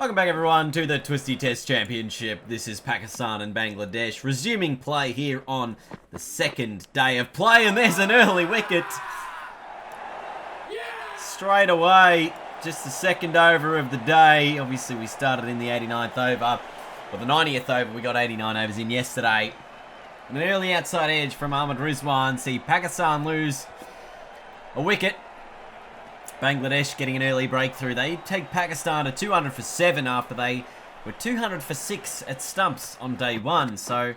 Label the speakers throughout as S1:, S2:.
S1: Welcome back everyone to the Twistie Test Championship. This is Pakistan and Bangladesh resuming play here on the second day of play, and there's an early wicket. Straight away, just the second over of the day. Obviously we started in the 89th over, or the 90th over. We got 89 overs in yesterday. And an early outside edge from Ahmed Rizwan. See Pakistan lose a wicket. Bangladesh getting an early breakthrough. They take Pakistan to 200 for 7 after they were 200 for 6 at stumps on day one. So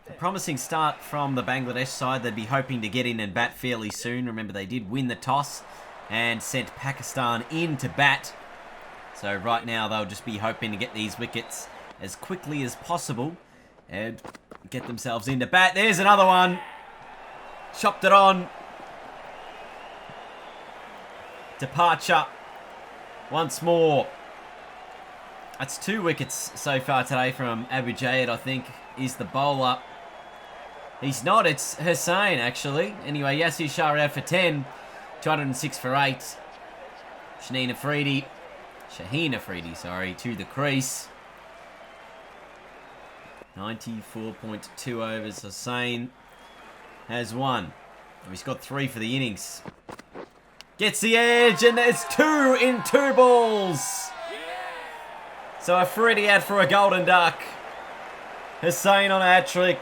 S1: a promising start from the Bangladesh side. They'd be hoping to get in and bat fairly soon. Remember, they did win the toss and sent Pakistan in to bat. So right now they'll just be hoping to get these wickets as quickly as possible and get themselves into bat. There's another one. Chopped it on. Departure once more. That's 2 wickets so far today from Abu Jayed, I think, is the bowler. He's not, it's Hussain actually. Anyway, Yasir Shah out for 10, 206 for 8. Shaheen Afridi, to the crease. 94.2 overs. Hussain has 1. He's got 3 for the innings. Gets the edge, and there's 2 in 2 balls. So Afridi out for a golden duck. Hussain on a hat-trick.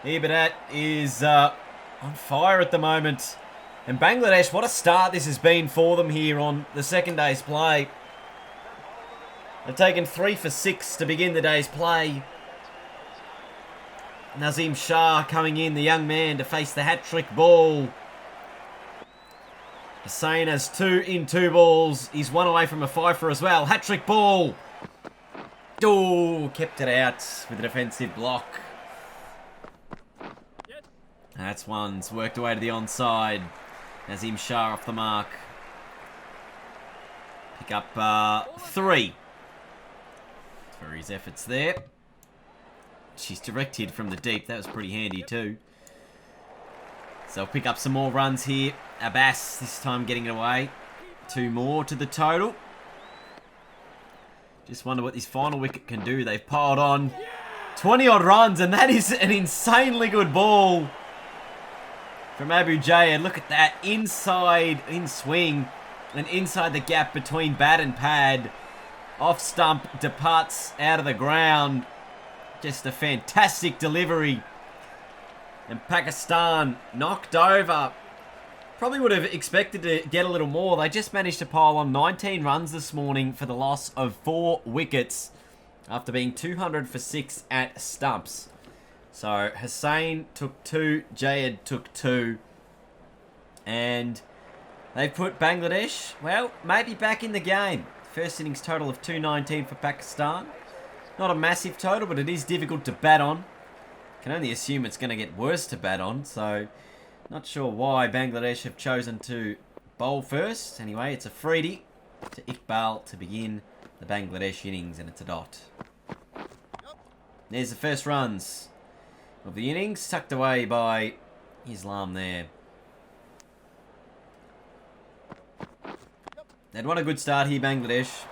S1: Ibadat is on fire at the moment. And Bangladesh, what a start this has been for them here on the second day's play. They've taken 3 for 6 to begin the day's play. Nazim Shah coming in, the young man, to face the hat-trick ball. Hussain has 2 in 2 balls. He's 1 away from a fifer as well. Hat-trick ball. Oh, kept it out with a defensive block. That's one's worked away to the onside. Nazim Shah off the mark. Pick up 3 for his efforts there. She's direct hit from the deep. That was pretty handy too. So pick up some more runs here. Abbas this time getting it away. 2 more to the total. Just wonder what this final wicket can do. They've piled on 20 odd runs, and that is an insanely good ball from Abu Jayed. Look at that. Inside, in swing, and inside the gap between bat and pad. Off stump, departs out of the ground. Just a fantastic delivery. And Pakistan knocked over. Probably would have expected to get a little more. They just managed to pile on 19 runs this morning for the loss of 4 wickets after being 200 for 6 at stumps. So Hussain took 2, Jayed took 2. And they've put Bangladesh, well, maybe back in the game. First innings total of 219 for Pakistan. Not a massive total, but it is difficult to bat on. Can only assume it's going to get worse to bat on, so not sure why Bangladesh have chosen to bowl first. Anyway, it's Afridi to Iqbal to begin the Bangladesh innings, and it's a dot. There's the first runs of the innings, tucked away by Islam there. They'd want a good start here, Bangladesh.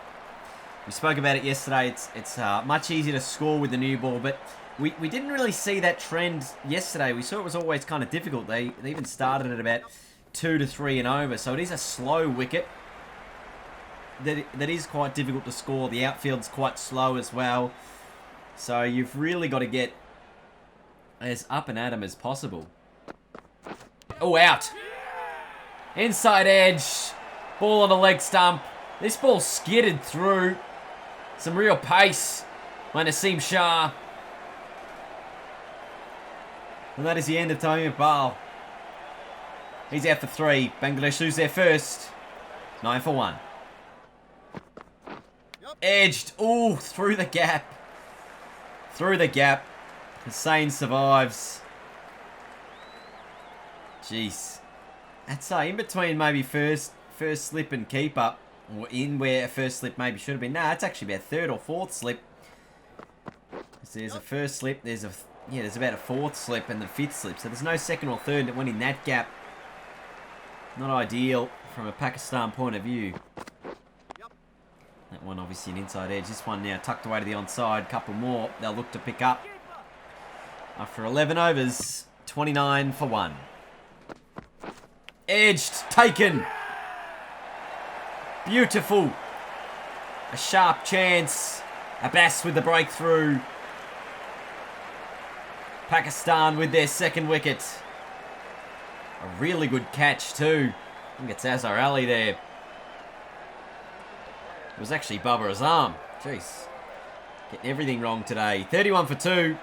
S1: We spoke about it yesterday. It's much easier to score with the new ball, but we didn't really see that trend yesterday. We saw it was always kind of difficult. They even started at about 2 to 3 and over. So it is a slow wicket. That is quite difficult to score. The outfield's quite slow as well. So you've really got to get as up and at 'em as possible. Oh, out. Inside edge. Ball on the leg stump. This ball skidded through. Some real pace by Nazim Shah. And that is the end of Tamim Iqbal. He's out for 3. Bangladesh lose their first. 9 for 1. Edged. Ooh, through the gap. Through the gap. Hussain survives. Jeez. That's in between maybe first slip and keeper. Or in where a first slip maybe should have been. Nah, it's actually about 3rd or 4th slip. There's a first slip. There's about a 4th slip and the 5th slip. So there's no 2nd or 3rd that went in that gap. Not ideal from a Pakistan point of view. That one obviously an inside edge. This one now tucked away to the onside. Couple more they'll look to pick up. After 11 overs, 29 for 1. Edged, taken. Beautiful. A sharp chance. Abbas with the breakthrough. Pakistan with their second wicket. A really good catch too. I think it's Azhar Ali there. It was actually Babar Azam. Jeez. Getting everything wrong today. 31 for 2.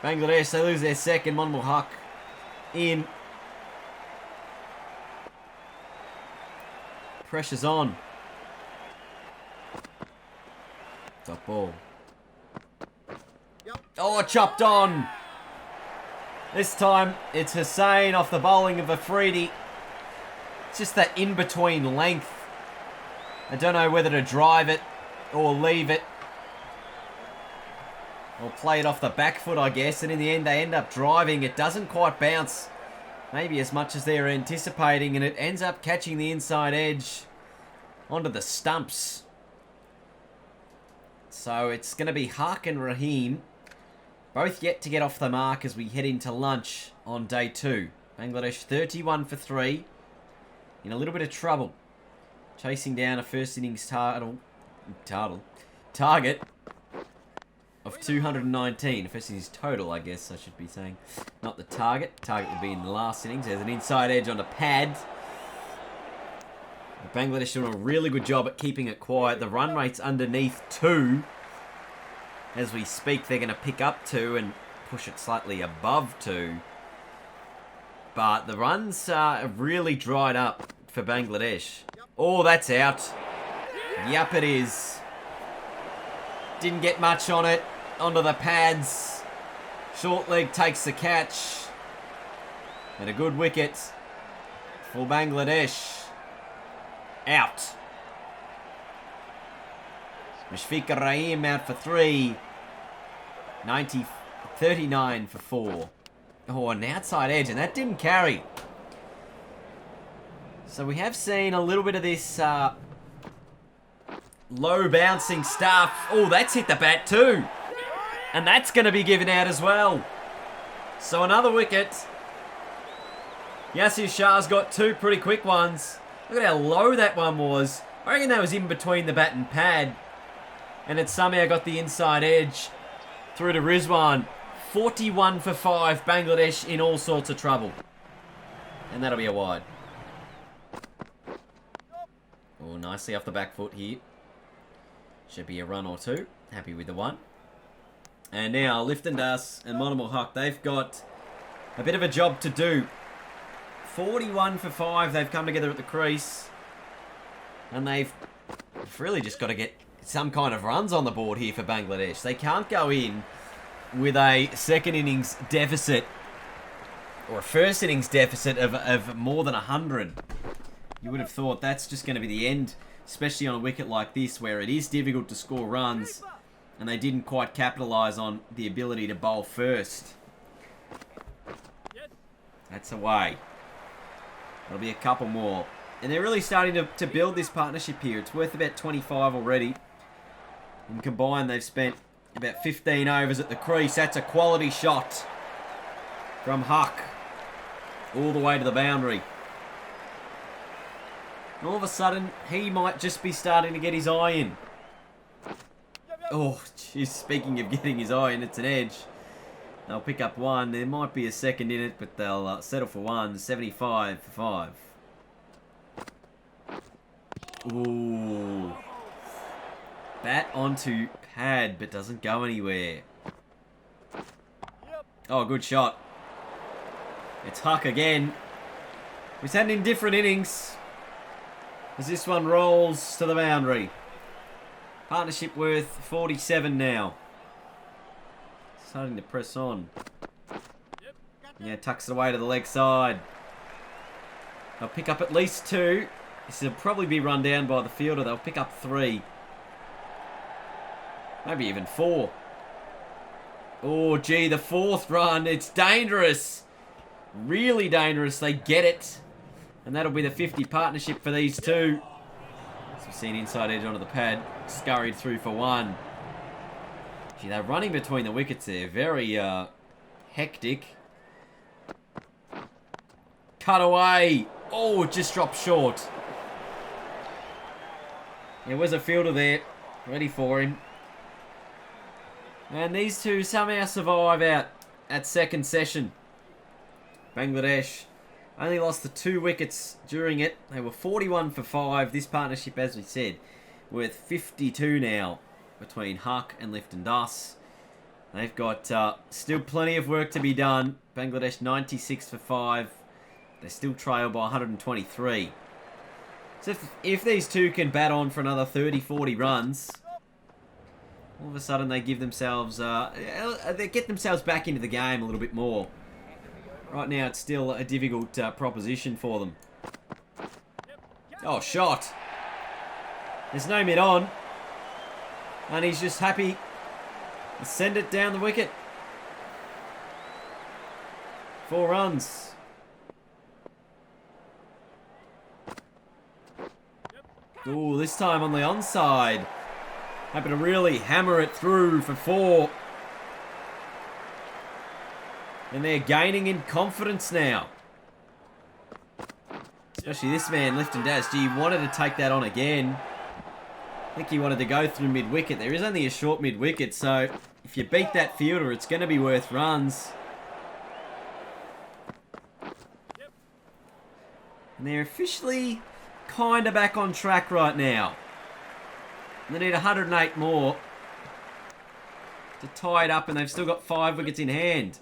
S1: Bangladesh, they lose their second. Monmul Haq in. Pressure's on. Top ball. Oh, chopped on. This time, it's Hussain off the bowling of Afridi. It's just that in-between length. I don't know whether to drive it or leave it. Or play it off the back foot, I guess. And in the end, they end up driving. It doesn't quite bounce maybe as much as they're anticipating. And it ends up catching the inside edge onto the stumps. So it's going to be Haq and Rahim. Both yet to get off the mark as we head into lunch on day 2. Bangladesh 31 for 3. In a little bit of trouble. Chasing down a first innings target of 219. First innings total, I guess I should be saying. Not the target. Target would be in the last innings. There's an inside edge on the pad. Bangladesh doing a really good job at keeping it quiet. The run rate's underneath 2. As we speak, they're going to pick up 2 and push it slightly above 2. But the runs have really dried up for Bangladesh. Oh, that's out. Yup, it is. Didn't get much on it. Onto the pads. Short leg takes the catch. And a good wicket for Bangladesh. Out. Mushfiqur Rahim out for 3. 39 for 4. Oh, an outside edge, and that didn't carry. So we have seen a little bit of this low bouncing stuff. Oh, that's hit the bat too. And that's going to be given out as well. So another wicket. Yasir Shah's got 2 pretty quick ones. Look at how low that one was. I reckon that was in between the bat and pad. And it somehow got the inside edge through to Rizwan. 41 for 5. Bangladesh in all sorts of trouble. And that'll be a wide. Oh, nicely off the back foot here. Should be a run or 2. Happy with the 1. And now Lifton Das and Monmul Haq, they've got a bit of a job to do. 41 for 5. They've come together at the crease. And they've really just got to get some kind of runs on the board here for Bangladesh. They can't go in with a second innings deficit or a first innings deficit of more than 100. You would have thought that's just going to be the end, especially on a wicket like this where it is difficult to score runs and they didn't quite capitalise on the ability to bowl first. That's away. There'll be a couple more. And they're really starting to build this partnership here. It's worth about 25 already. And combined, they've spent about 15 overs at the crease. That's a quality shot from Haq. All the way to the boundary. And all of a sudden, he might just be starting to get his eye in. Oh, jeez, speaking of getting his eye in, it's an edge. They'll pick up 1. There might be a second in it, but they'll settle for 1. 75 for 5. Ooh. Bat onto pad, but doesn't go anywhere. Oh, good shot. It's Haq again. He's had an indifferent innings. As this one rolls to the boundary. Partnership worth 47 now. Starting to press on. Yeah, tucks it away to the leg side. They'll pick up at least 2. This will probably be run down by the fielder. They'll pick up 3. Maybe even 4. Oh, gee, the 4th run. It's dangerous. Really dangerous. They get it. And that'll be the 50 partnership for these two. So we've seen inside edge onto the pad. Scurried through for one. Gee, they're running between the wickets there. Very hectic. Cut away. Oh, it just dropped short. There was a fielder there. Ready for him. And these two somehow survive out at second session. Bangladesh only lost the 2 wickets during it. They were 41 for 5. This partnership, as we said, worth 52 now between Huck and Lifton Das. They've got still plenty of work to be done. Bangladesh 96 for 5. They still trail by 123. So if these two can bat on for another 30-40 runs, all of a sudden they give themselves, they get themselves back into the game a little bit more. Right now it's still a difficult proposition for them. Oh, shot. There's no mid on. And he's just happy to send it down the wicket. 4 runs. Ooh, this time on the onside. Happy to really hammer it through for 4. And they're gaining in confidence now. Especially this man, Lifton Das. Gee, he wanted to take that on again. I think he wanted to go through mid-wicket. There is only a short mid-wicket, so if you beat that fielder, it's going to be worth runs. And they're officially kind of back on track right now. They need 108 more to tie it up, and they've still got 5 wickets in hand.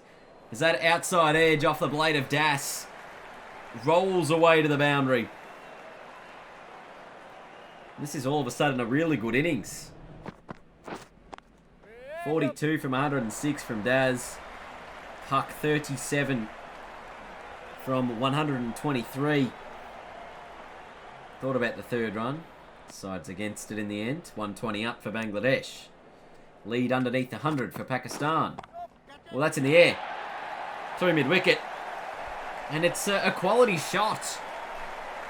S1: As that outside edge off the blade of Das rolls away to the boundary. This is all of a sudden a really good innings. 42 from 106 from Das. Huck 37 from 123. Thought about the 3rd run. Sides against it in the end. 120 up for Bangladesh. Lead underneath 100 for Pakistan. Well, that's in the air. Through mid-wicket. And it's a quality shot.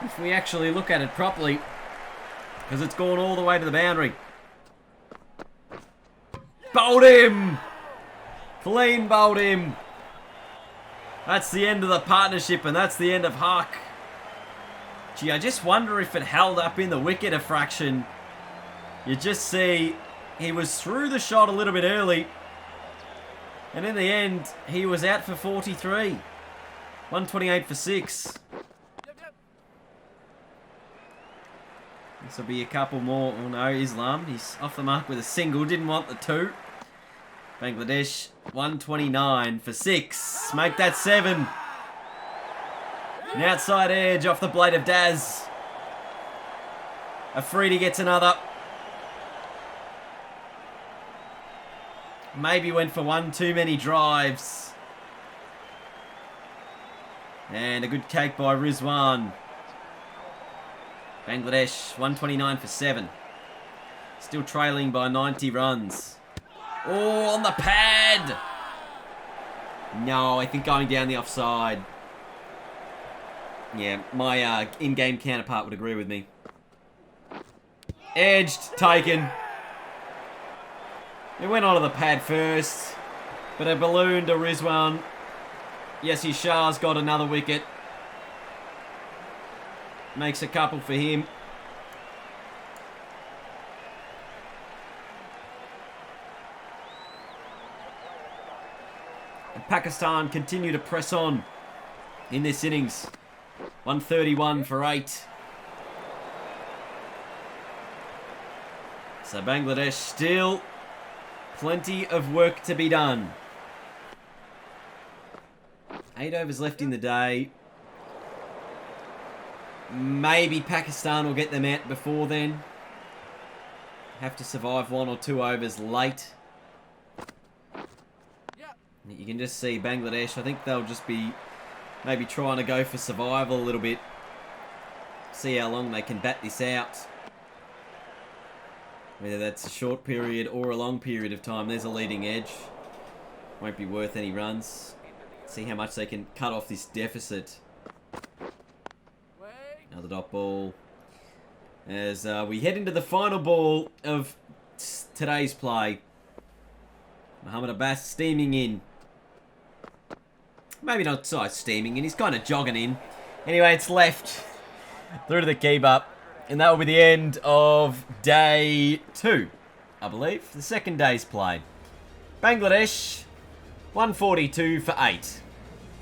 S1: If we actually look at it properly. Because it's gone all the way to the boundary. Bowled him! Clean bowled him. That's the end of the partnership, and that's the end of Huck. Gee, I just wonder if it held up in the wicket a fraction. You just see he was through the shot a little bit early. And in the end, he was out for 43. 128 for 6. This will be a couple more. Oh no, Islam. He's off the mark with a single. Didn't want the 2. Bangladesh, 129 for 6. Make that 7. An outside edge off the blade of Das. Afridi gets another. Maybe went for 1 too many drives. And a good cake by Rizwan. Bangladesh, 129 for 7. Still trailing by 90 runs. Oh, on the pad! No, I think going down the offside. Yeah, my in-game counterpart would agree with me. Edged, taken. It went onto the pad first, but a balloon to Rizwan. Yasir Shah's got another wicket. Makes a couple for him. And Pakistan continue to press on in this innings. 131 for 8. So Bangladesh still plenty of work to be done. 8 overs left in the day. Maybe Pakistan will get them out before then. Have to survive 1 or 2 overs late. You can just see Bangladesh. I think they'll just be maybe trying to go for survival a little bit. See how long they can bat this out. Whether that's a short period or a long period of time. There's a leading edge. Won't be worth any runs. See how much they can cut off this deficit. Another dot ball. as we head into the final ball of today's play. Mohamed Abbas steaming in. Maybe not so steaming in, he's kind of jogging in. Anyway, it's left through to the keeper. And that will be the end of day 2, I believe. The second day's play. Bangladesh, 142 for 8.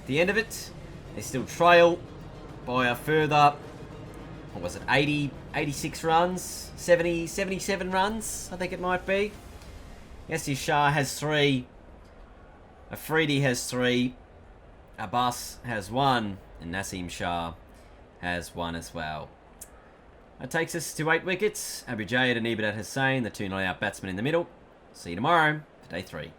S1: At the end of it, they still trail by a further, what was it, 86 runs? 77 runs, I think it might be. Yassir Shah has 3. Afridi has 3. Abbas has 1. And Naseem Shah has 1 as well. That takes us to 8 wickets. Abu Jayed and Ibadat Hussain, the 2 not-out batsmen in the middle. See you tomorrow for day 3.